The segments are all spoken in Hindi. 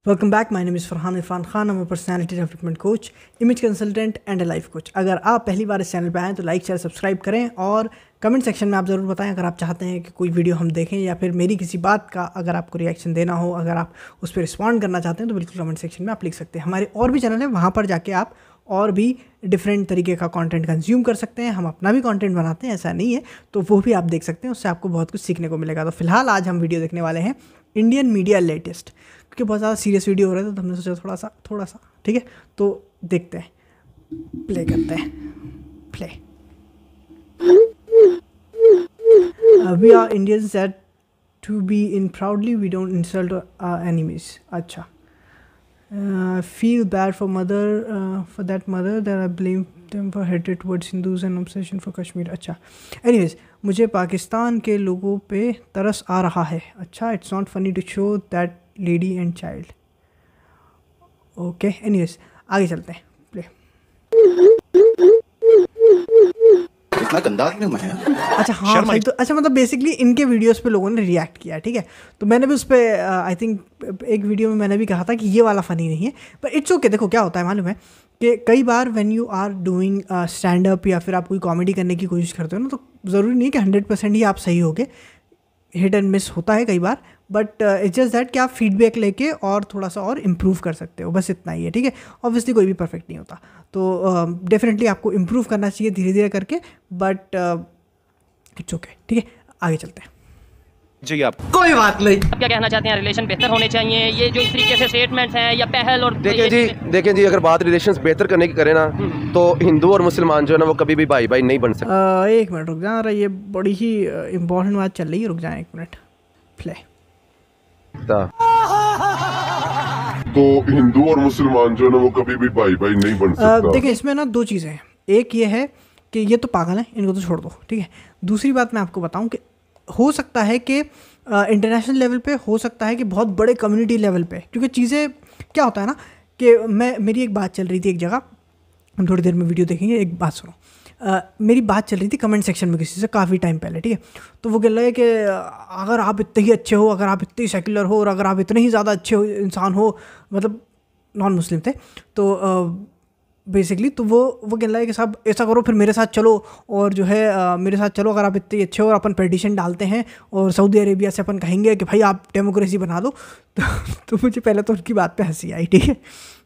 Welcome back. My name is Farhan Irfan Khan. I'm a personality development coach, image consultant and A life coach. अगर आप पहली बार इस चैनल पर आएँ तो लाइक शेयर सब्सक्राइब करें और कमेंट सेक्शन में आप ज़रूर बताएं अगर आप चाहते हैं कि कोई वीडियो हम देखें या फिर मेरी किसी बात का अगर आपको रिएक्शन देना हो, अगर आप उस पर रिस्पॉन्ड करना चाहते हैं तो बिल्कुल कमेंट सेक्शन में आप लिख सकते हैं। हमारे और भी चैनल है, वहाँ पर जाके आप और भी डिफरेंट तरीके का कंटेंट कंज्यूम कर सकते हैं। हम अपना भी कंटेंट बनाते हैं, ऐसा नहीं है, तो वो भी आप देख सकते हैं, उससे आपको बहुत कुछ सीखने को मिलेगा। तो फिलहाल आज हम वीडियो देखने वाले हैं इंडियन मीडिया लेटेस्ट, क्योंकि बहुत ज़्यादा सीरियस वीडियो हो रहा है तो हमने सोचा थोड़ा सा ठीक है, तो देखते हैं, प्ले करते हैं, play. We are Indians that to be in proudly we don't insult enemies. अच्छा, feel bad for that mother that I blame them for hatred towards Hindus and obsession for Kashmir। अच्छा, anyways, मुझे पाकिस्तान के लोगों पे तरस आ रहा है। अच्छा, it's not funny to show that lady and child। Okay, anyways आगे चलते हैं, प्ले। इतना गंदा आदमी मैं है। अच्छा हाँ भाई, तो अच्छा मतलब बेसिकली इनके वीडियोस पे लोगों ने रिएक्ट किया, ठीक है, तो मैंने भी उस पर आई थिंक एक वीडियो में मैंने भी कहा था कि ये वाला फ़नी नहीं है, पर इट्स ओके। देखो क्या होता है मालूम है कि कई बार when you are doing stand up या फिर आप कोई कॉमेडी करने की कोशिश करते हो ना, तो ज़रूरी नहीं है कि 100% ही आप सही होगे, हिट एंड मिस होता है कई बार, बट इट्स जस्ट दैट कि आप फीडबैक लेके और थोड़ा सा और इम्प्रूव कर सकते हो, बस इतना ही है, ठीक है। ऑब्वियसली कोई भी परफेक्ट नहीं होता, तो डेफिनेटली आपको इम्प्रूव करना चाहिए धीरे धीरे करके, बट इट्स ओके, ठीक है। आगे चलते हैं जी। आप कोई बात नहीं। आप क्या कहना चाहते हैं? रिलेशन बेहतर होने चाहिए, ये जो इस तरीके से स्टेटमेंट्स हैं या पहल और देखें जी, अगर बात रिलेशंस बेहतर करने की करें ना, तो हिंदू और मुसलमान जो है ना वो कभी भी भाई भाई नहीं बन सकते। एक मिनट रुक जा, ये बड़ी ही इम्पोर्टेंट बात चल रही है, रुक जाए एक मिनट, प्ले। तो हिंदू और मुसलमान जो है ना वो कभी भी भाई भाई नहीं बन सकता। देखिए इसमें ना दो चीज़ें हैं, एक ये है कि ये तो पागल है, इनको तो छोड़ दो, ठीक है। दूसरी बात मैं आपको बताऊं कि हो सकता है कि इंटरनेशनल लेवल पे, हो सकता है कि बहुत बड़े कम्युनिटी लेवल पे, क्योंकि चीज़ें क्या होता है ना कि मेरी एक बात चल रही थी एक जगह, हम थोड़ी देर में वीडियो देखेंगे, एक बात सुनो। मेरी बात चल रही थी कमेंट सेक्शन में किसी से काफ़ी टाइम पहले, ठीक है, तो वो कह रहा है कि अगर आप इतने ही अच्छे हो, अगर आप इतने ही सेक्युलर हो और अगर आप इतने ही ज़्यादा अच्छे इंसान हो, मतलब नॉन मुस्लिम थे, तो बेसिकली तो वो कह रहा है कि साहब ऐसा करो, फिर मेरे साथ चलो और जो है मेरे साथ चलो, अगर आप इतने अच्छे हो और अपन पेटिशन डालते हैं और सऊदी अरेबिया से अपन कहेंगे कि भाई आप डेमोक्रेसी बना दो, तो मुझे पहले तो उनकी बात पे हंसी आई, ठीक है,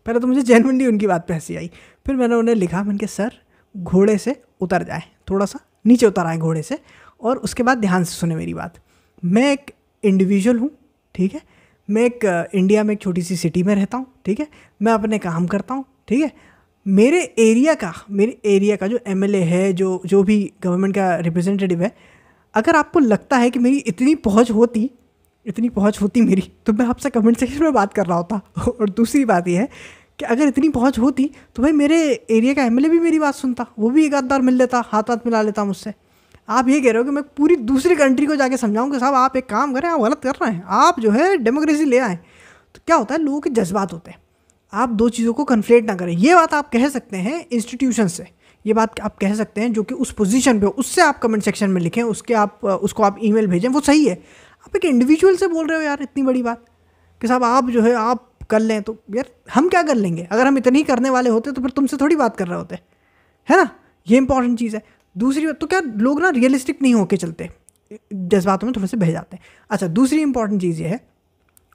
पहले तो मुझे जेन्युइनली उनकी बात पे हंसी आई। फिर मैंने उन्हें लिखा, मैंने कहा सर घोड़े से उतर जाए, थोड़ा सा नीचे उतर आए घोड़े से, और उसके बाद ध्यान से सुने मेरी बात। मैं एक इंडिविजुअल हूँ, ठीक है, मैं एक इंडिया में एक छोटी सी सिटी में रहता हूँ, ठीक है, मैं अपने काम करता हूँ, ठीक है। मेरे एरिया का जो एमएलए है, जो भी गवर्नमेंट का रिप्रेजेंटेटिव है, अगर आपको लगता है कि मेरी इतनी पहुँच होती मेरी, तो मैं आपसे कमेंट सेक्शन में बात कर रहा होता। और दूसरी बात यह है कि अगर इतनी पहुँच होती तो भाई मेरे एरिया का एमएलए भी मेरी बात सुनता, वो भी एक आध बार मिल लेता, हाथ मिला लेता मुझसे। आप ये कह रहे हो कि मैं पूरी दूसरी कंट्री को जाके समझाऊं कि साहब आप एक काम करें, आप गलत कर रहे हैं, आप जो है डेमोक्रेसी ले आएँ। तो क्या होता है, लोगों के जज्बात होते हैं, आप दो चीज़ों को कन्फ्लेट ना करें। ये बात आप कह सकते हैं इंस्टीट्यूशन से, ये बात आप कह सकते हैं जो कि उस पोजीशन पे हो, उससे आप कमेंट सेक्शन में लिखें, उसको आप ईमेल भेजें, वो सही है। आप एक इंडिविजुअल से बोल रहे हो यार इतनी बड़ी बात कि साहब आप जो है आप कर लें, तो यार हम क्या कर लेंगे? अगर हम इतनी करने वाले होते तो फिर तुमसे थोड़ी बात कर रहे होते, है ना। ये इंपॉर्टेंट चीज़ है। दूसरी बात, तो क्या लोग ना रियलिस्टिक नहीं होके चलते, जज्बातों में थोड़े से बह जाते हैं। अच्छा, दूसरी इंपॉर्टेंट चीज़ ये है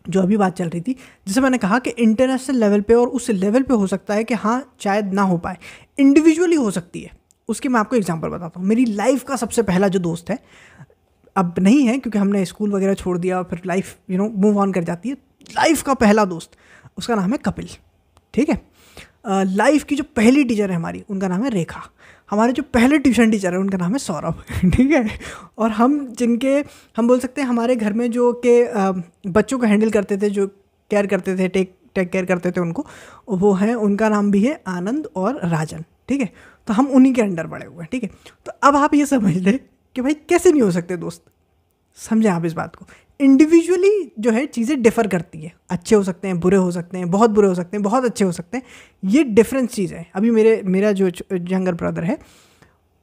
जो अभी बात चल रही थी, जिसे मैंने कहा कि इंटरनेशनल लेवल पे और उस लेवल पे हो सकता है कि हाँ शायद ना हो पाए, इंडिविजुअली हो सकती है। उसके मैं आपको एग्जांपल बताता हूँ। मेरी लाइफ का सबसे पहला जो दोस्त है, अब नहीं है क्योंकि हमने स्कूल वगैरह छोड़ दिया और फिर लाइफ मूव ऑन कर जाती है। लाइफ का पहला दोस्त, उसका नाम है कपिल, ठीक है। लाइफ की जो पहली टीचर है हमारी, उनका नाम है रेखा। हमारे जो पहले ट्यूशन टीचर है उनका नाम है सौरभ, ठीक है। और हम बोल सकते हैं हमारे घर में जो के बच्चों को हैंडल करते थे, जो केयर करते थे, टेक केयर करते थे उनको, वो हैं, उनका नाम भी है आनंद और राजन, ठीक है। तो हम उन्हीं के अंडर बड़े हुए हैं, ठीक है। तो अब आप ये समझ लें कि भाई कैसे नहीं हो सकते दोस्त, समझें आप इस बात को। इंडिविजुअली जो है चीज़ें डिफ़र करती है, अच्छे हो सकते हैं, बुरे हो सकते हैं, बहुत बुरे हो सकते हैं, बहुत अच्छे हो सकते हैं, ये डिफरेंस चीज़ है। अभी मेरा जो यंगर ब्रदर है,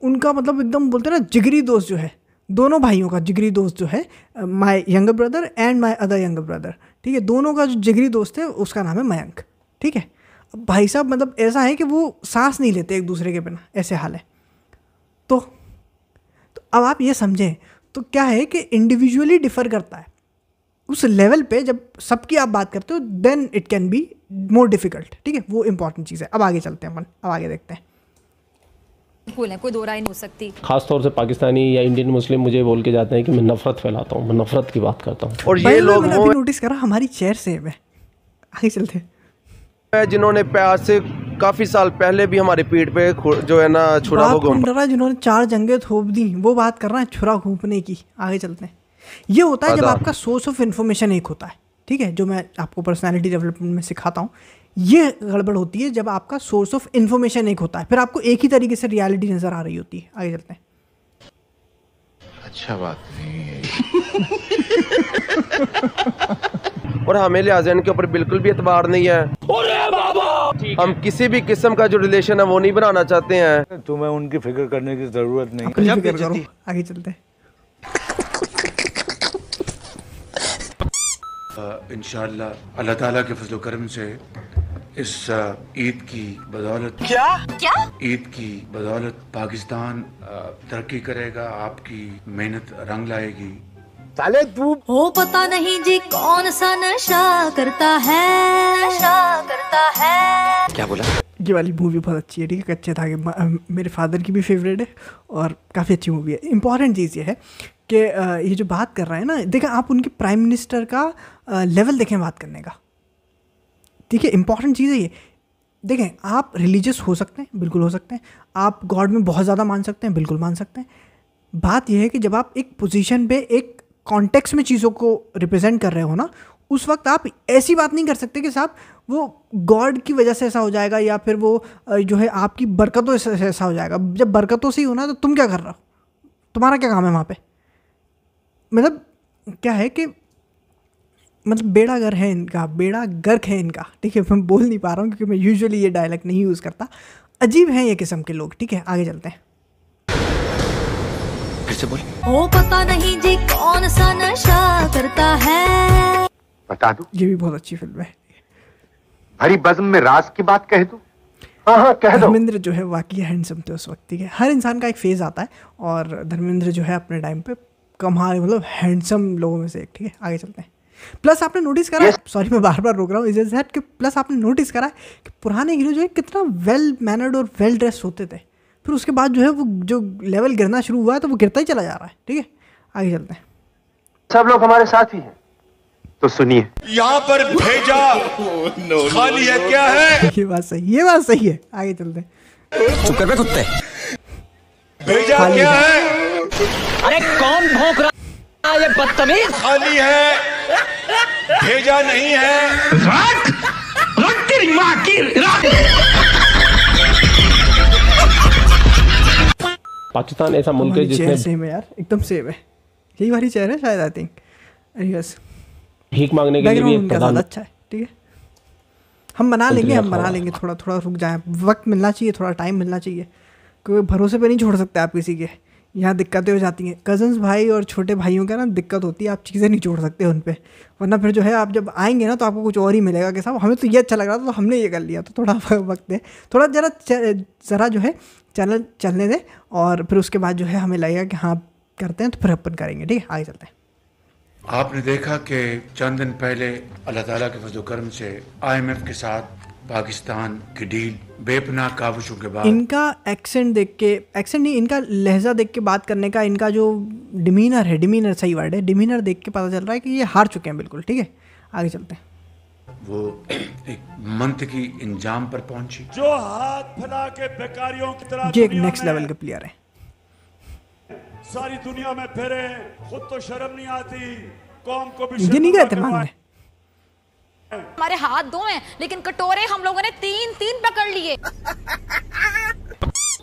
उनका मतलब एकदम बोलते हैं ना जिगरी दोस्त जो है, दोनों भाइयों का जिगरी दोस्त जो है, my younger brother and my other younger brother, ठीक है। दोनों का जो जिगरी दोस्त है उसका नाम है मयंक, ठीक है। अब भाई साहब मतलब ऐसा है कि वो सांस नहीं लेते एक दूसरे के बिना, ऐसे हाल है। तो अब आप ये समझें तो क्या है कि इंडिविजुअली डिफ़र करता है उस लेवल पे। जब सबकी आप बात करते हो then it can be more difficult, ठीक है। वो इंपॉर्टेंट चीज़ है। अब आगे चलते हैं अपन, अब आगे देखते हैं। कोई दो राय नहीं हो सकती। खास तौर से पाकिस्तानी या इंडियन मुस्लिम मुझे बोल के जाते हैं कि मैं नफरत फैलाता हूँ, मैं नफरत की बात करता हूँ। और ये लोग मैंने अभी नोटिस करा हमारी चेयर सेम है। आगे चलते हैं। जिन्होंने प्याज से काफी साल पहले भी हमारे पीठ पे जो है ना छुरा वो घूम, जिन्होंने 4 जंगें थोप दी, वो बात कर रहा है छुरा घूमने की। आगे चलते हैं। ये होता है जब आपका सोर्स ऑफ इन्फॉर्मेशन एक होता है, ठीक है, जो मैं आपको पर्सनालिटी डेवलपमेंट में सिखाता हूँ। ये गड़बड़ होती है जब आपका सोर्स ऑफ इन्फॉर्मेशन एक होता है, फिर आपको एक ही तरीके से रियलिटी नजर आ रही होती है। आगे चलते हैं। अच्छा बात नहीं है। और हमें लिहाजा इनके ऊपर बिल्कुल भी एतबार नहीं है। हम किसी भी किस्म का जो रिलेशन है वो नहीं बनाना चाहते हैं। तुम्हें उनकी फिक्र करने की जरूरत नहीं। अपनी फिक्र करो। आगे चलते हैं। इंशाअल्लाह अल्लाह ताला के फजल करम से इस ईद की बदौलत ईद की बदौलत पाकिस्तान तरक्की करेगा, आपकी मेहनत रंग लाएगी। साले तू हो पता नहीं जी कौन सा नशा करता है। क्या बोला? ये वाली मूवी बहुत अच्छी है, ठीक है। कच्चे धागे मेरे फादर की भी फेवरेट है और काफ़ी अच्छी मूवी है। इंपॉर्टेंट चीज़ ये है कि ये जो बात कर रहे हैं ना, देखें आप उनके प्राइम मिनिस्टर का लेवल देखें बात करने का, ठीक है। इंपॉर्टेंट चीज़ है ये। देखें आप रिलीजियस हो सकते हैं, बिल्कुल हो सकते हैं। आप गॉड में बहुत ज़्यादा मान सकते हैं, बिल्कुल मान सकते हैं। बात यह है कि जब आप एक पोजीशन पे एक कॉन्टेक्स्ट में चीज़ों को रिप्रेजेंट कर रहे हो ना, उस वक्त आप ऐसी बात नहीं कर सकते कि साहब वो गॉड की वजह से ऐसा हो जाएगा या फिर वो जो है आपकी बरकतों से ऐसा हो जाएगा। जब बरकतों से ही होना तो तुम क्या कर रहे हो, तुम्हारा क्या काम है वहाँ पे। मतलब क्या है कि मतलब बेड़ा गर्क है इनका, बेड़ा गर्क है इनका, ठीक है। मैं बोल नहीं पा रहा हूँ क्योंकि मैं यूजुअली ये डायलॉग नहीं यूज़ करता। अजीब हैं ये किस्म के लोग, ठीक है। आगे चलते हैं। फिर से बोल। हो पता नहीं जी कौन सा नशा करता है। बता दूं? ये भी बहुत अच्छी फिल्म है। भरी बज़्म में राज की बात कह दूं? हाँ कह दो। धर्मेंद्र जो है वाकई हैंडसम थे उस वक्त, ठीक है। हर इंसान का एक फेज़ आता है और धर्मेंद्र जो है अपने टाइम पे कमाल मतलब हैंडसम लोगों में से एक, ठीक है। आगे चलते हैं। प्लस आपने नोटिस करा, सॉरी मैं बार बार रोक रहा हूँ, इज दैट कि प्लस आपने नोटिस करा कि पुराने हीरो जो है कितना वेल मैनर्ड और वेल ड्रेस्ड होते थे। फिर उसके बाद जो है वो जो लेवल गिरना शुरू हुआ है तो वो गिरता ही चला जा रहा है, ठीक है। आगे चलते हैं। सब लोग हमारे साथ ही हैं, तो सुनिए। यहाँ पर भेजा खाली है क्या है? ये बात सही है। आगे चलते हैं। चुप कर बे कुत्ते। भेजा क्या है? अरे कौन भौंक रहा है ये बदतमीज? खाली है, भेजा नहीं है। पाकिस्तान ऐसा मुल्क है जिसने सेम है यार, एकदम सेम है। यही वाली चेहरा है शायद, आई थिंक। यस, भीख मांगने के लिए भी एक ज़्यादा अच्छा है, ठीक है। हम बना लेंगे, थोड़ा थोड़ा रुक जाए, वक्त मिलना चाहिए, थोड़ा टाइम मिलना चाहिए, क्योंकि भरोसे पे नहीं छोड़ सकते आप किसी के। यहाँ दिक्कतें हो जाती हैं। कज़न्स भाई और छोटे भाइयों का ना दिक्कत होती है, आप चीज़ें नहीं छोड़ सकते उन पर, वरना फिर जो है आप जब आएंगे ना तो आपको कुछ और ही मिलेगा कि साहब हमें तो ये अच्छा लग रहा था तो हमने ये कर लिया। तो थोड़ा वक्त दे, थोड़ा ज़रा जो है चैनल चलने दें और फिर उसके बाद जो है हमें लगेगा कि हाँ करते हैं तो फिर अपन करेंगे, ठीक है। आगे चलते हैं। आपने देखा कि चंद दिन पहले अल्लाह ताला के फजल करम से IMF के साथ पाकिस्तान की डील बेपनाह काविशों के बाद, इनका एक्सेंट देख के, एक्सेंट नहीं, इनका लहजा देख के बात करने का, इनका जो डिमीनर है, डिमीनर सही वर्ड है, डिमीनर देख के पता चल रहा है कि ये हार चुके हैं बिल्कुल, ठीक है। आगे चलते हैं। वो एक मंतकी इंजाम पर पहुंची। जो हाथ फैला के बेकारियों की तरह ये एक नेक्स्ट लेवल के प्लेयर है। सारी दुनिया में फिरे, खुद तो शर्म नहीं आती, कौम को भी ये नहीं गए थे मांगने। हमारे हाथ 2 हैं लेकिन कटोरे हम लोगों ने 3 पकड़ लिए।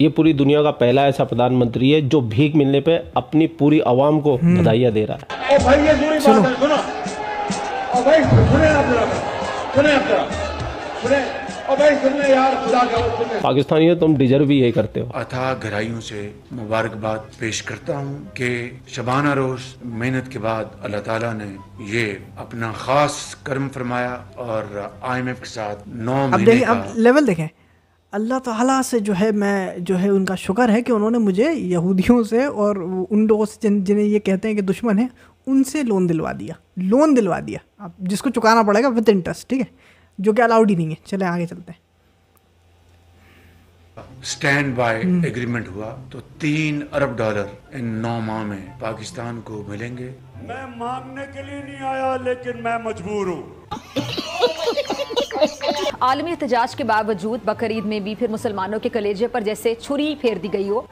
ये पूरी दुनिया का पहला ऐसा प्रधानमंत्री है जो भीख मिलने पे अपनी पूरी आवाम को बधाइयाँ दे रहा है। ओ भाई ये दूरी बात है, सुनो। ओ भाई सुने आप जरा, सुने। पाकिस्तानियों तुम डिजर्व भी यही करते हो। अथाह गहराइयों से मुबारकबाद पेश करता हूँ कि शबाना रोज मेहनत के बाद अल्लाह ताला ने ये अपना खास कर्म फरमाया और IMF के साथ 9 महीने का अब लेवल देखें। अल्लाह ताला से जो है मैं जो है उनका शुक्र है कि उन्होंने मुझे यहूदियों से और उन लोगों से जिन्हें ये कहते हैं कि दुश्मन है, उनसे लोन दिलवा दिया। अब जिसको चुकाना पड़ेगा विद इंटरेस्ट, ठीक है, जो कि अलाउड ही नहीं है। चले आगे चलते हैं। स्टैंड बाय एग्रीमेंट हुआ तो $3 अरब इन 9 माह में पाकिस्तान को मिलेंगे। मैं मांगने के लिए नहीं आया, लेकिन मैं मजबूर हूँ। आलमी एहतजाज के बावजूद बकरीद में भी फिर मुसलमानों के कलेजे पर जैसे छुरी फेर दी गई हो।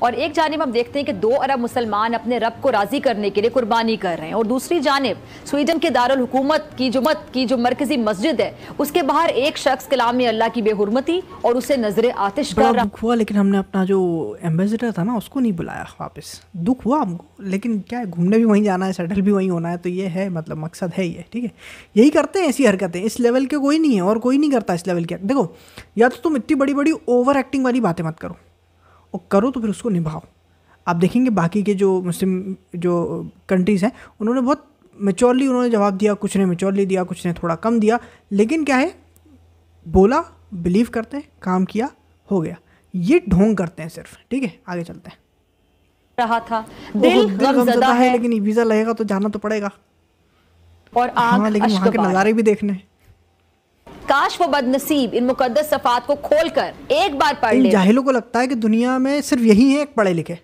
और एक जानिब हम देखते हैं कि 2 अरब मुसलमान अपने रब को राजी करने के लिए कुर्बानी कर रहे हैं, और दूसरी जानिब स्वीडन के दारुल हुकूमत की जो मरकजी मस्जिद है उसके बाहर एक शख्स कलाम अल्लाह की बेहुरमती और उसे नजरे आतिश कर रहा दुख हुआ। लेकिन हमने अपना जो एम्बेसडर था ना उसको नहीं बुलाया वापस। दुख हुआ हमको, लेकिन क्या है, घूमने भी वहीं जाना है, सेटल भी वहीं होना है, तो ये है, मतलब मकसद है ये, ठीक है। यही करते हैं ऐसी हरकतें। इस लेवल के कोई नहीं है और कोई नहीं करता इस लेवल के। देखो, या तो तुम इतनी बड़ी बड़ी ओवर एक्टिंग वाली बातें मत करो, और करो तो फिर उसको निभाओ। आप देखेंगे बाकी के जो मुस्लिम जो कंट्रीज़ हैं उन्होंने बहुत मैच्योरली उन्होंने जवाब दिया, कुछ ने मैच्योरली दिया, कुछ ने थोड़ा कम दिया, लेकिन क्या है, बोला, बिलीव करते हैं, काम किया, हो गया। ये ढोंग करते हैं सिर्फ, ठीक है। आगे चलते हैं। रहा था दिल गमज़दा है, लेकिन वीज़ा लगेगा तो जाना तो पड़ेगा, और हाँ, लेकिन वहाँ के नज़ारे भी देखने हैं। काश वो बदनसीब इन मुकद्दस सफ़ात को खोलकर एक बार पढ़ ले। जाहिलों को लगता है कि दुनिया में सिर्फ यही है एक पढ़े लिखे,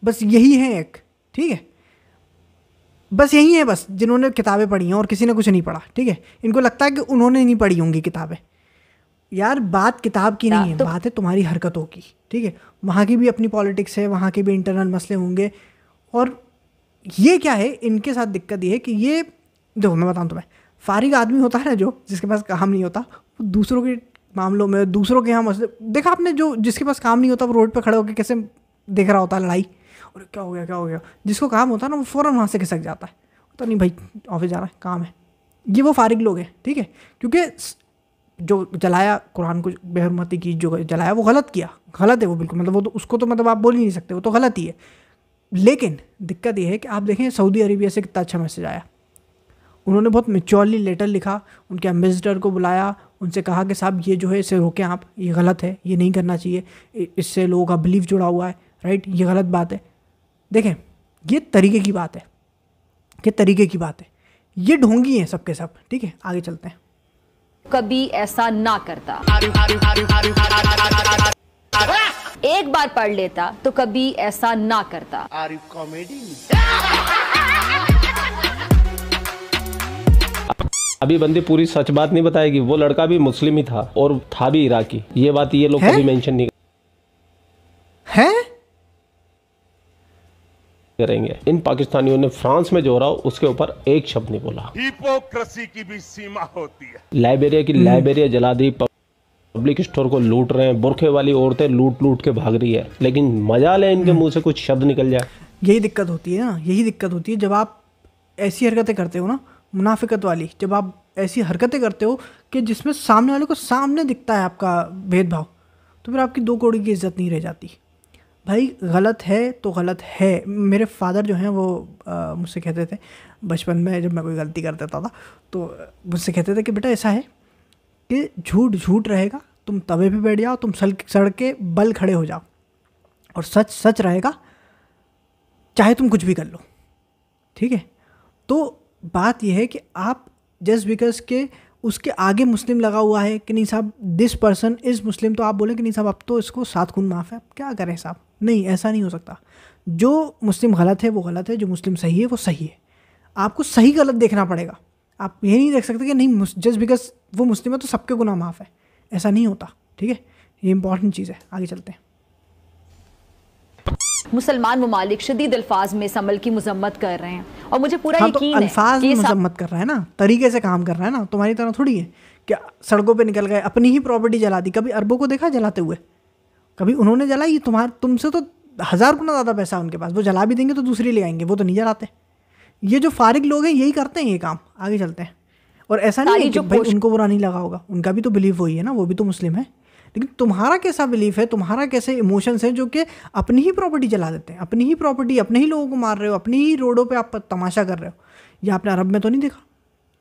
बस यही है एक, ठीक है, बस यही है, बस जिन्होंने किताबें पढ़ी हैं और किसी ने कुछ नहीं पढ़ा, ठीक है। इनको लगता है कि उन्होंने नहीं पढ़ी होंगी किताबें। यार बात किताब की नहीं है, बात है तुम्हारी हरकतों की, ठीक है। वहाँ की भी अपनी पॉलिटिक्स है, वहाँ के भी इंटरनल मसले होंगे, और ये क्या है, इनके साथ दिक्कत ये है कि ये, देखो मैं बताऊँ तुम्हें, फारिग आदमी होता है ना जो, जिसके पास काम नहीं होता, वो दूसरों के मामलों में, दूसरों के यहाँ मसले, देखा आपने, जो जिसके पास काम नहीं होता वो रोड पे खड़े होकर कैसे देख रहा होता है लड़ाई, और क्या हो गया। जिसको काम होता है ना वो फ़ौरन वहाँ से खिसक जाता है, तो नहीं भाई ऑफिस जा रहा है, काम है। ये वो फारिग लोग हैं, ठीक है, क्योंकि जो जलाया कुरान को बेहुरमती की, जो जलाया वो गलत किया, गलत है वो बिल्कुल, मतलब वो तो उसको तो मतलब आप बोल ही नहीं सकते, वो तो गलत ही है। लेकिन दिक्कत ये है कि आप देखें सऊदी अरेबिया से कितना अच्छा मैसेज आया। उन्होंने बहुत मैच्योरली लेटर लिखा, उनके एम्बेसडर को बुलाया, उनसे कहा कि साहब ये जो है इसे रोकें आप, ये गलत है, ये नहीं करना चाहिए, इससे लोगों का बिलीफ जुड़ा हुआ है, राइट, ये गलत बात है। देखें ये तरीके की बात है, ये ढोंगी है सबके सब, ठीक है। आगे चलते हैं। कभी ऐसा ना करता, एक बार पढ़ लेता तो कभी ऐसा ना करता। अभी बंदी पूरी सच बात नहीं बताएगी, वो लड़का भी मुस्लिम ही था और था भी इराकी, ये बात ये लोग कभी मेंशन नहीं है करेंगे। इन पाकिस्तानियों ने फ्रांस में जो हो रहा हो उसके ऊपर एक शब्द नहीं बोला। हिपोक्रेसी की भी सीमा होती है। लाइब्रेरिया जला दी, पब्लिक स्टोर को लूट रहे हैं, बुरखे वाली औरतें लूट के भाग रही है, लेकिन मजा ले इनके मुंह से कुछ शब्द निकल जाए। यही दिक्कत होती है ना, जब आप ऐसी हरकतें करते हो ना, मुनाफिकत वाली, जब आप ऐसी हरकतें करते हो कि जिसमें सामने वाले को सामने दिखता है आपका भेदभाव, तो फिर आपकी 2 कौड़ी की इज्जत नहीं रह जाती। भाई गलत है तो गलत है। मेरे फादर जो हैं वो मुझसे कहते थे बचपन में, जब मैं कोई गलती कर देता था तो मुझसे कहते थे कि बेटा ऐसा है कि झूठ रहेगा, तुम तवे पे बैठ जाओ, तुम सड़ के बल खड़े हो जाओ, और सच रहेगा चाहे तुम कुछ भी कर लो, ठीक है। तो बात यह है कि आप जस्ट बिकॉज के उसके आगे मुस्लिम लगा हुआ है कि नहीं साहब दिस पर्सन इज़ मुस्लिम, तो आप बोले कि नहीं साहब अब तो इसको 7 खून माफ़ है, क्या करें साहब। नहीं, ऐसा नहीं हो सकता। जो मुस्लिम गलत है वो गलत है, जो मुस्लिम सही है वो सही है। आपको सही गलत देखना पड़ेगा। आप ये नहीं देख सकते कि नहीं जस्ट बिकॉज वो मुस्लिम है तो सबके गुनाह माफ़ है, ऐसा नहीं होता, ठीक है। ये इंपॉर्टेंट चीज़ है। आगे चलते हैं। मुसलमान ममालिक शदीद अल्फाज में इस अमल की मजम्मत कर रहे हैं, और मुझे पूरा हाँ, यकीन तो अल्फाज में मजम्मत कर रहा है ना, तरीके से काम कर रहा है ना, तुम्हारी तरह थोड़ी है कि सड़कों पे निकल गए, अपनी ही प्रॉपर्टी जला दी। कभी अरबों को देखा जलाते हुए? कभी उन्होंने जलाई? तुमसे तो 1000 गुना ज़्यादा पैसा उनके पास, वो जला भी देंगे तो दूसरी ले आएंगे, वो तो नहीं जलाते। ये जो फारिग लोग हैं यही करते हैं ये काम। आगे चलते हैं। और ऐसा नहीं है सारी कि जो भाई उनको बुरा नहीं लगा होगा, उनका भी तो बिलीव वही है ना, वो भी तो मुस्लिम है। लेकिन तुम्हारा कैसा बिलीफ है, तुम्हारा कैसे इमोशंस हैं जो कि अपनी ही प्रॉपर्टी जला देते हैं, अपनी ही प्रॉपर्टी, अपने ही लोगों को मार रहे हो, अपनी ही रोडों पे आप तमाशा कर रहे हो। ये आपने अरब में तो नहीं देखा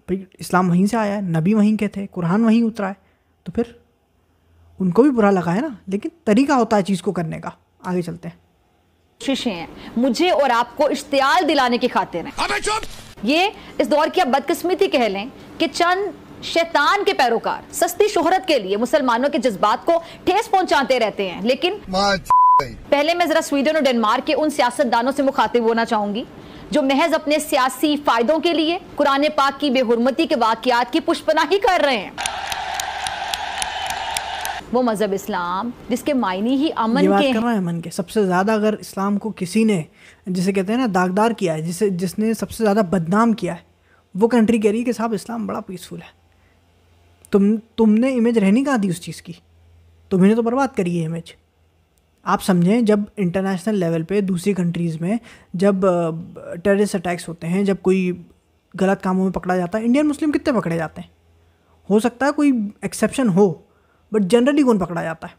भाई, इस्लाम वहीं से आया है, नबी वहीं के थे, कुरान वहीं उतरा है, तो फिर उनको भी बुरा लगा है ना। लेकिन तरीका होता है चीज़ को करने का। आगे चलते हैं। कोशिशें हैं मुझे और आपको इश्तियाल दिलाने की खातिर हैं। ये इस दौर की आप बदकिस्मती कह लें कि चंद शैतान के पैरोकार सस्ती शोहरत के लिए मुसलमानों के जज्बात को ठेस पहुंचाते रहते हैं। लेकिन पहले मैं जरा स्वीडन और डेनमार्क के उन सियासतदानों से मुखातिब होना चाहूंगी जो महज अपने सियासी फायदों के लिए कुरान पाक की बेहुरमती के वाकयात की पुष्पनाही कर रहे हैं। वो मजहब इस्लाम जिसके मायने ही अमन ये बात के कर रहा है अमन के। सबसे ज़्यादा अगर इस्लाम को किसी ने, जिसे कहते हैं ना, दागदार किया है, जिसने सबसे ज़्यादा बदनाम किया है, वो कंट्री कह रही है कि साहब इस्लाम बड़ा पीसफुल है। तुमने इमेज रहनी कहाँ दी उस चीज़ की, तुम्हें तो बर्बाद करी है इमेज। आप समझें, जब इंटरनेशनल लेवल पे दूसरी कंट्रीज़ में जब टेररिस्ट अटैक्स होते हैं, जब कोई गलत कामों में पकड़ा जाता है, इंडियन मुस्लिम कितने पकड़े जाते हैं? हो सकता है कोई एक्सेप्शन हो, बट जनरली कौन पकड़ा जाता है?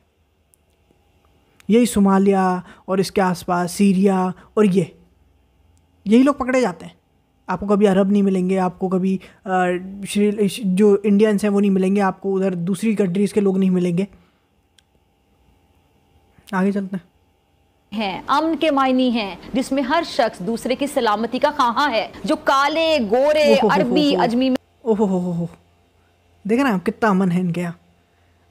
यही सोमालिया और इसके आसपास सीरिया और यही लोग पकड़े जाते हैं। आपको कभी अरब नहीं मिलेंगे, आपको कभी जो इंडियंस हैं वो नहीं मिलेंगे, आपको उधर दूसरी कंट्रीज़ के लोग नहीं मिलेंगे। आगे चलते हैं। अमन के मायने हैं जिसमें हर शख्स दूसरे की सलामती का ख्वाह है, जो काले गोरे अरबी अजमी में। ओहो हो, देख रहे हैं आप कितना अमन है इनके यहाँ।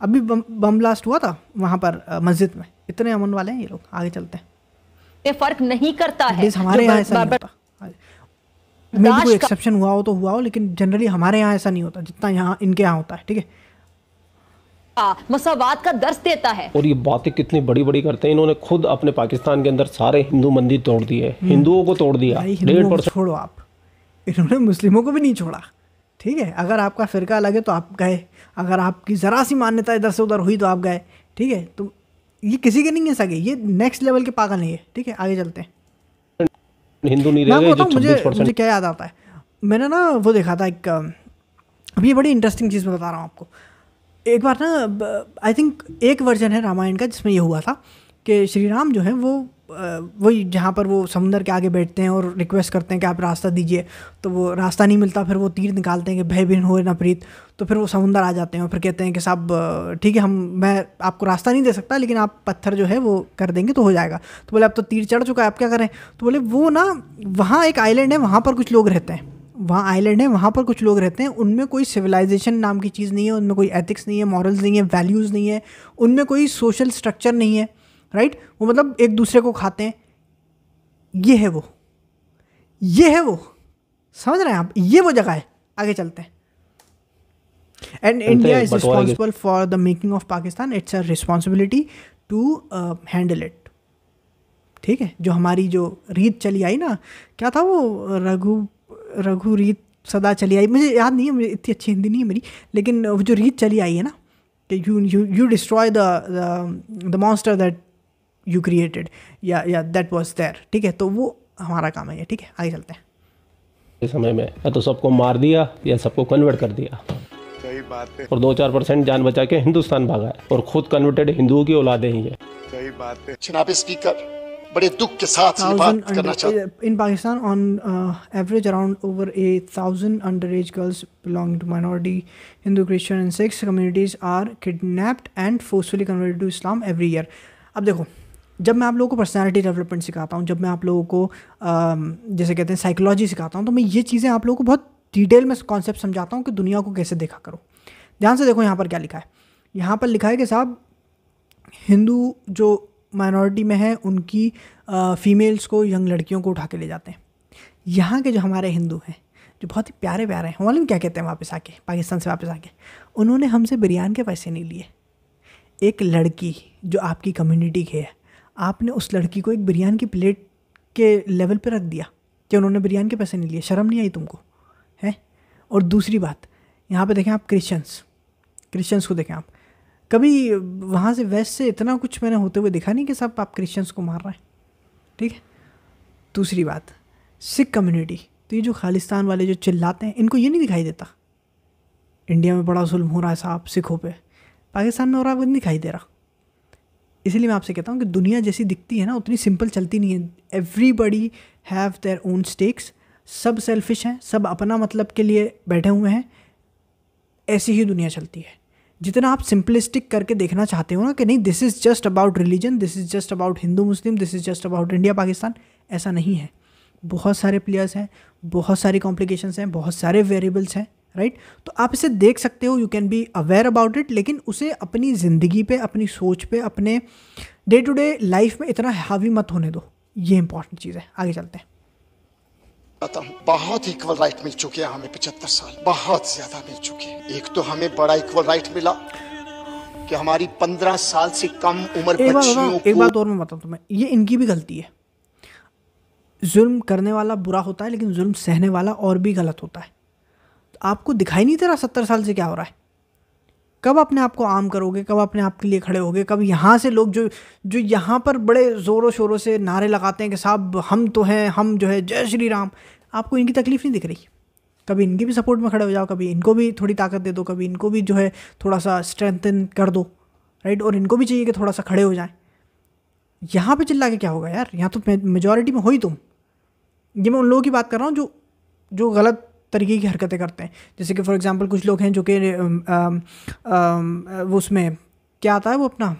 अभी बम ब्लास्ट हुआ था वहाँ पर मस्जिद में, इतने अमन वाले हैं ये लोग। आगे चलते हैं। ये फर्क नहीं करता है। हमारे यहाँ ऐसा नहीं होता। मे भी कोई एक्सेप्शन हुआ हो तो हुआ हो, लेकिन जनरली हमारे यहाँ ऐसा नहीं होता जितना यहाँ इनके यहाँ होता है। ठीक है, मसावात का दर्स देता है। और ये बातें कितनी बड़ी बड़ी करते हैं। इन्होंने खुद अपने पाकिस्तान के अंदर सारे हिंदू मंदिर तोड़ दिए, हिंदुओं को तोड़ दिया। 1.5% छोड़ो आप, इन्होंने मुस्लिमों को भी नहीं छोड़ा। ठीक है, अगर आपका फ़िरका अलग है तो आप गए, अगर आपकी ज़रा सी मान्यता इधर से उधर हुई तो आप गए। ठीक है, तो ये किसी के नहीं है सके, ये नेक्स्ट लेवल के पागल नहीं है। ठीक है, आगे चलते हैं। हिंदू नहीं रह गए। मुझे क्या याद आता है, मैंने ना वो देखा था एक, अभी ये बड़ी इंटरेस्टिंग चीज़ मैं बता रहा हूँ आपको। एक बार ना, आई थिंक एक वर्जन है रामायण का जिसमें ये हुआ था कि श्री राम जो है वो वही जहाँ पर वो समुंदर के आगे बैठते हैं और रिक्वेस्ट करते हैं कि आप रास्ता दीजिए, तो वो रास्ता नहीं मिलता, फिर वो तीर निकालते हैं कि भय बिन होए ना प्रीत, तो फिर वो समुंदर आ जाते हैं और फिर कहते हैं कि साहब ठीक है, मैं आपको रास्ता नहीं दे सकता, लेकिन आप पत्थर जो है वो कर देंगे तो हो जाएगा। तो बोले अब तो तीर चढ़ चुका है, आप क्या करें? तो बोले वो ना, वहाँ एक आइलैंड है, वहाँ पर कुछ लोग रहते हैं, वहाँ आइलैंड है, वहाँ पर कुछ लोग रहते हैं, उनमें कोई सिविलाइजेशन नाम की चीज़ नहीं है, उनमें कोई एथिक्स नहीं है, मॉरल्स नहीं है, वैल्यूज़ नहीं है, उनमें कोई सोशल स्ट्रक्चर नहीं है। राइट, वो मतलब एक दूसरे को खाते हैं। ये है वो, समझ रहे हैं आप? ये वो जगह है। आगे चलते हैं। And India is responsible for the making of Pakistan, it's a responsibility to handle it. ठीक है, जो हमारी जो रीत चली आई ना, क्या था वो, रघु रीत सदा चली आई, मुझे याद नहीं है, मुझे इतनी अच्छी हिंदी नहीं है मेरी, लेकिन वो जो रीत चली आई है ना कि you destroy the monster that you created, या दैट वाज देयर। ठीक है, तो वो हमारा काम है ये। ठीक है, आगे चलते हैं। इस समय में या तो सबको मार दिया या सबको कन्वर्ट कर दिया। सही बात है। और 2-4% जान बचा के हिंदुस्तान भागा है, और खुद कन्वर्टेड हिंदुओं की औलादें ही है। सही बात है। जनाब स्पीकर, बड़े दुख के साथ ये बात करना चाहता हूं। In Pakistan, on average, around over 1,000 underage girls belonging to minority Hindu, Christian and Sikh communities are kidnapped and forcefully converted to Islam every year. अब देखो, जब मैं आप लोगों को पर्सनालिटी डेवलपमेंट सिखाता हूँ, जब मैं आप लोगों को जैसे कहते हैं साइकोलॉजी सिखाता हूँ, तो मैं ये चीज़ें आप लोगों को बहुत डिटेल में कॉन्सेप्ट समझाता हूँ कि दुनिया को कैसे देखा करो। ध्यान से देखो यहाँ पर क्या लिखा है। यहाँ पर लिखा है कि साहब, हिंदू जो माइनॉरिटी में है उनकी फीमेल्स को, यंग लड़कियों को उठा के ले जाते हैं। यहाँ के जो हमारे हिंदू हैं, जो बहुत ही प्यारे प्यारे हैं, मालूम क्या कहते हैं वापस आके, पाकिस्तान से वापस आके, उन्होंने हमसे बिरयानी के पैसे नहीं लिए। एक लड़की जो आपकी कम्युनिटी की है, आपने उस लड़की को एक बिरयानी की प्लेट के लेवल पे रख दिया कि उन्होंने बिरयानी के पैसे नहीं लिए। शर्म नहीं आई तुमको, है? और दूसरी बात, यहाँ पे देखें आप क्रिश्चियंस को देखें आप, कभी वहाँ से वेस्ट से इतना कुछ मैंने होते हुए देखा नहीं कि सब आप क्रिश्चियंस को मार रहे हैं। ठीक है, दूसरी बात, सिख कम्युनिटी, तो ये जो खालिस्तान वाले जो चिल्लाते हैं, इनको ये नहीं दिखाई देता इंडिया में बड़ा जुल्म हो रहा है साहब सिखों पे, पाकिस्तान में हो रहा है वो नहीं दिखाई दे रहा। इसीलिए मैं आपसे कहता हूँ कि दुनिया जैसी दिखती है ना उतनी सिंपल चलती नहीं है। Everybody have their own stakes, सब सेल्फिश हैं, सब अपना मतलब के लिए बैठे हुए हैं। ऐसी ही दुनिया चलती है। जितना आप सिंपलिस्टिक करके देखना चाहते हो ना कि नहीं this is just about religion, this is just about Hindu Muslim, this is just about India Pakistan, ऐसा नहीं है। बहुत सारे प्लेयर्स हैं, बहुत सारी कॉम्प्लिकेशंस हैं, बहुत सारे वेरिएबल्स हैं, राइट। तो आप इसे देख सकते हो, you can be aware about it, लेकिन उसे अपनी ज़िंदगी पे, अपनी सोच पे, अपने डे टू डे लाइफ में इतना हावी मत होने दो। ये इंपॉर्टेंट चीज़ है। आगे चलते हैं। बहुत इक्वल राइट मिल चुके हैं हमें 75 साल, बहुत ज्यादा मिल चुके हैं। एक तो हमें बड़ा इक्वल राइट मिला कि हमारी 15 साल से कम उम्र बच्चियों को। एक बात और मैं बताऊं तुम्हें, ये इनकी भी गलती है। जुल्म करने वाला बुरा होता है, लेकिन जुल्म सहने वाला और भी गलत होता है। आपको दिखाई नहीं दे रहा 70 साल से क्या हो रहा है? कब अपने आप को आम करोगे, कब अपने आप के लिए खड़े होगे? कब यहाँ से लोग जो यहाँ पर बड़े ज़ोरों शोरों से नारे लगाते हैं कि साहब हम तो हैं, हम जो है जय श्री राम, आपको इनकी तकलीफ़ नहीं दिख रही? कभी इनकी भी सपोर्ट में खड़े हो जाओ, कभी इनको भी थोड़ी ताकत दे दो, कभी इनको भी जो है थोड़ा सा स्ट्रेंथन कर दो, राइट। और इनको भी चाहिए कि थोड़ा सा खड़े हो जाएं। यहाँ पे चिल्ला के क्या होगा यार? यहाँ तो मेजॉरिटी में हो ही तुम। ये मैं उन लोगों की बात कर रहा हूँ जो गलत तरीके की हरकतें करते हैं। जैसे कि फॉर एग्जांपल कुछ लोग हैं जो कि वो उसमें क्या आता है वो अपना,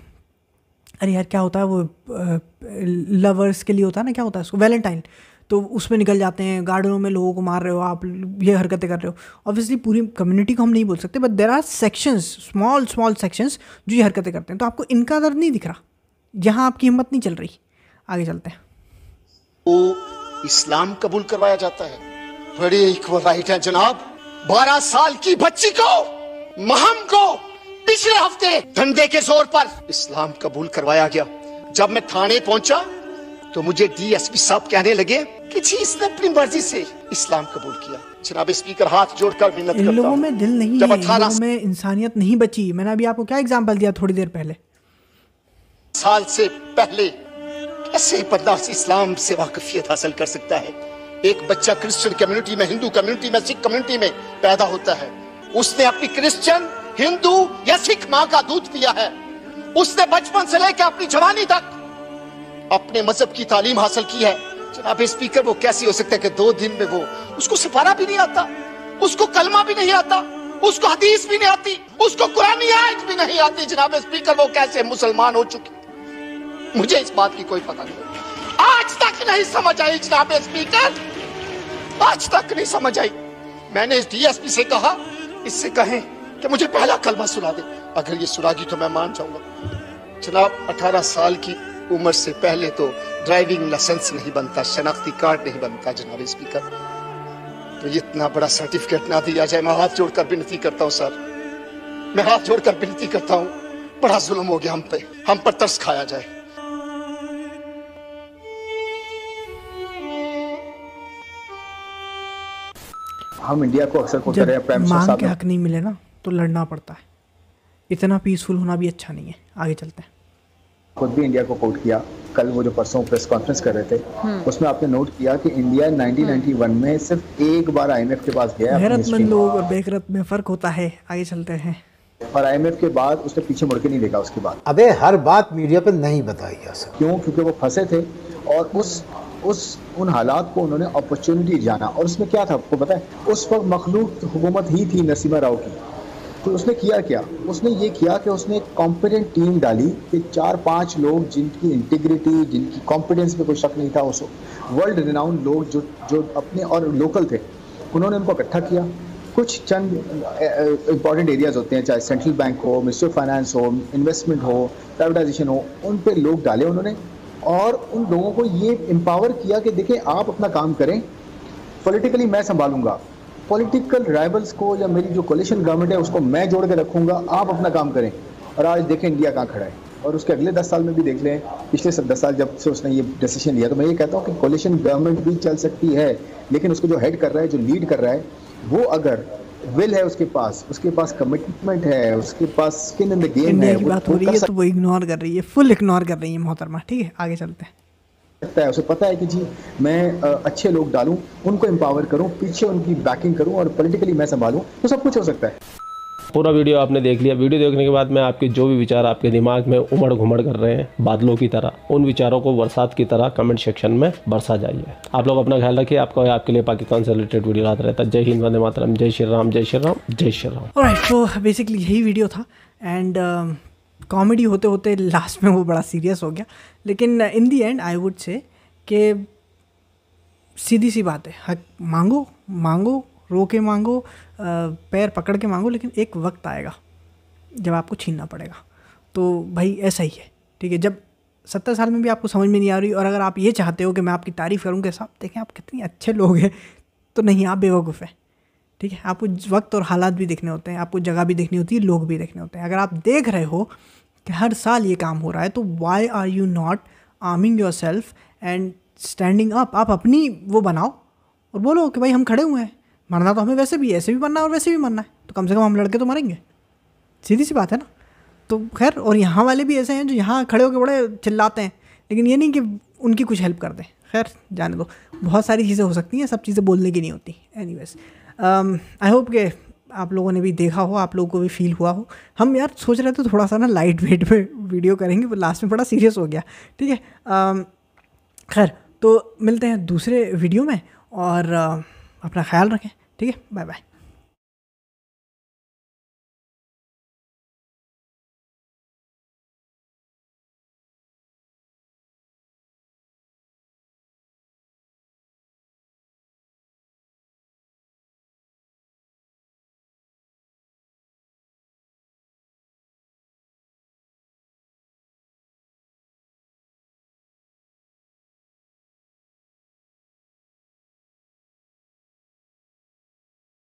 अरे यार क्या होता है वो लवर्स के लिए होता है ना, क्या होता है उसको, वैलेंटाइन, तो उसमें निकल जाते हैं, गार्डनों में लोगों को मार रहे हो आप, ये हरकतें कर रहे हो। ऑब्वियसली पूरी कम्युनिटी को हम नहीं बोल सकते, but there are sections, small sections जो ये हरकतें करते हैं। तो आपको इनका दर्द नहीं दिख रहा, यहाँ आपकी हिम्मत नहीं चल रही। आगे चलते हैं। वो इस्लाम कबूल करवाया जाता है, बड़े इक्वल राइट है जनाब। 12 साल की बच्ची को, महम को पिछले हफ्ते धंधे के जोर पर इस्लाम कबूल करवाया गया। जब मैं थाने पहुंचा तो मुझे डीएसपी साहब कहने लगे कि जी इसने अपनी मर्जी से इस्लाम कबूल किया। जनाब स्पीकर हाथ जोड़कर विनती करता हूं, इन लोगों में दिल नहीं है, इन लोगों में इंसानियत नहीं बची। मैंने अभी आपको क्या एग्जाम्पल दिया थोड़ी देर पहले। साल से पहले कैसे बंदा इस्लाम से वाकफियत हासिल कर सकता है? एक बच्चा क्रिश्चियन कम्युनिटी में, हिंदू कम्युनिटी में, सिख कम्युनिटी में पैदा होता है। उसने अपनी क्रिश्चियन, हिंदू या सिख माँ का दूध पिया है। उसने बचपन से लेकर अपनी जवानी तक अपने मजहब की तालीम हासिल की है। जनाब स्पीकर, वो कैसी हो सकता है कि 2 दिन में वो, उसको सिपारा भी नहीं आता, उसको कलमा भी नहीं आता, उसको हदीस भी नहीं आती, उसको कुरानी आयत भी नहीं आती। जनाब स्पीकर, वो कैसे मुसलमान हो चुकी? मुझे इस बात की कोई पता नहीं, आज तक नहीं समझ आई। जनाब स्पीकर, आज तक नहीं समझ आई। मैंने इस डीएसपी से कहा, इससे कहें कि मुझे पहला कलमा सुना दे। अगर ये सुनागी तो मैं मान जाऊंगा। जनाब 18 साल की उम्र से पहले तो ड्राइविंग लाइसेंस नहीं बनता, शनाख्ती कार्ड नहीं बनता। जनाब स्पीकर, तो इतना बड़ा सर्टिफिकेट ना दिया जाए। मैं हाथ जोड़कर विनती करता हूँ सर, मैं हाथ जोड़कर विनती करता हूँ, बड़ा जुल्म हो गया हम पे, हम पर तरस खाया जाए। हम इंडिया को अक्सर कोते रहे हैं, मांग के हक नहीं मिले ना तो लड़ना पड़ता है। इतना पीसफुल होना भी अच्छा नहीं है। आगे चलते हैं। खुद भी इंडिया को कोट किया। कल वो जो परसों प्रेस कॉन्फ्रेंस कर रहे थे उसमें आपने नोट किया कि इंडिया 1991 में सिर्फ एक बार आईएमएफ के पास गया। गैरतमंद लोग और बेगैरत में फर्क होता है। आगे चलते हैं। और आईएमएफ के बाद उसने पीछे मुड़ के नहीं देखा उसके बाद। अबे हर बात मीडिया पे नहीं बताई जा सकती। क्यों? क्योंकि वो फंसे थे और उन हालात को उन्होंने अपॉर्चुनिटी जाना। और उसमें क्या था आपको पता है? उस वक्त मखलूक हुकूमत ही थी नरसिम्हा राव की। तो उसने किया क्या? उसने ये किया कि उसने एक कॉम्पिटेंट टीम डाली कि 4-5 लोग जिनकी इंटीग्रिटी, जिनकी कॉम्पिटेंस पे कोई शक नहीं था, उस वर्ल्ड रिनाउंड लोग जो अपने और लोकल थे, उन्होंने उनको इकट्ठा किया। कुछ चंद इंपॉर्टेंट एरियाज होते हैं, चाहे सेंट्रल बैंक हो, मिनिस्ट्री ऑफ फाइनेंस हो, इन्वेस्टमेंट हो, प्राइवेटाइजेशन हो, उन पे लोग डाले उन्होंने और उन लोगों को ये एम्पावर किया कि देखें आप अपना काम करें, पॉलिटिकली मैं संभालूंगा, पॉलिटिकल राइवल्स को या मेरी जो कोलिशन गवर्नमेंट है उसको मैं जोड़ के रखूंगा, आप अपना काम करें। और आज देखें इंडिया कहाँ खड़ा है। और उसके अगले 10 साल में भी देख लें, पिछले 10 साल जब से उसने ये डिसीजन लिया। तो मैं ये कहता हूँ कि कोलिशन गवर्नमेंट भी चल सकती है, लेकिन उसको जो हेड कर रहा है, जो लीड कर रहा है, वो अगर विल है उसके पास कमिटमेंट है, उसके पास स्किन इन द गेम है, की बात हो रही है तो वो इग्नोर कर रही है, फुल इग्नोर कर रही है मोहतरमा। ठीक है, आगे चलते हैं। है उसे पता है कि जी मैं अच्छे लोग डालूं, उनको एम्पावर करूं, पीछे उनकी बैकिंग करूं और पॉलिटिकली मैं संभालूं, तो सब कुछ हो सकता है। पूरा वीडियो आपने देख लिया। वीडियो देखने के बाद में आपके जो भी विचार आपके दिमाग में उमड़ घुमड़ कर रहे हैं बादलों की तरह, उन विचारों को बरसात की तरह कमेंट सेक्शन में बरसा जाइए। आप लोग अपना ख्याल रखिए। आपका आपके लिए पाकिस्तान से रिलेटेड वीडियो आता रहता है। जय हिंद, वंदे मातरम, जय श्री राम, जय श्री राम, जय श्री राम। ऑलराइट, तो बेसिकली यही वीडियो था एंड कॉमेडी होते होते लास्ट में वो बड़ा सीरियस हो गया, लेकिन इन दी एंड आई वुड से कि सीधी सी बात है, हक मांगो मांगो, रो के मांगो, पैर पकड़ के मांगो, लेकिन एक वक्त आएगा जब आपको छीनना पड़ेगा। तो भाई ऐसा ही है, ठीक है। जब 70 साल में भी आपको समझ में नहीं आ रही और अगर आप ये चाहते हो कि मैं आपकी तारीफ़ करूँ कि साहब देखें आप कितने अच्छे लोग हैं, तो नहीं, आप बेवकूफ़ हैं, ठीक है। आपको वक्त और हालात भी देखने होते हैं, आपको जगह भी देखनी होती है, लोग भी देखने होते हैं। अगर आप देख रहे हो कि हर साल ये काम हो रहा है, तो why are you not arming your self and standing up. आप अपनी वो बनाओ और बोलो कि भाई हम खड़े हुए हैं, मरना तो हमें वैसे भी, ऐसे भी मरना है और वैसे भी मरना है, तो कम से कम हम लड़के तो मरेंगे। सीधी सी बात है ना। तो खैर, और यहाँ वाले भी ऐसे हैं जो यहाँ खड़े होकर बड़े चिल्लाते हैं, लेकिन ये नहीं कि उनकी कुछ हेल्प कर दें। खैर जाने दो, बहुत सारी चीज़ें हो सकती हैं, सब चीज़ें बोलने की नहीं होती। एनीवेज, आई होप कि आप लोगों ने भी देखा हो, आप लोगों को भी फील हुआ हो। हम यार सोच रहे थे थोड़ा सा ना लाइट वेट पे वीडियो करेंगे, पर लास्ट में बड़ा सीरियस हो गया, ठीक है। खैर, तो मिलते हैं दूसरे वीडियो में और अपना ख्याल रखें, ठीक है। Bye bye.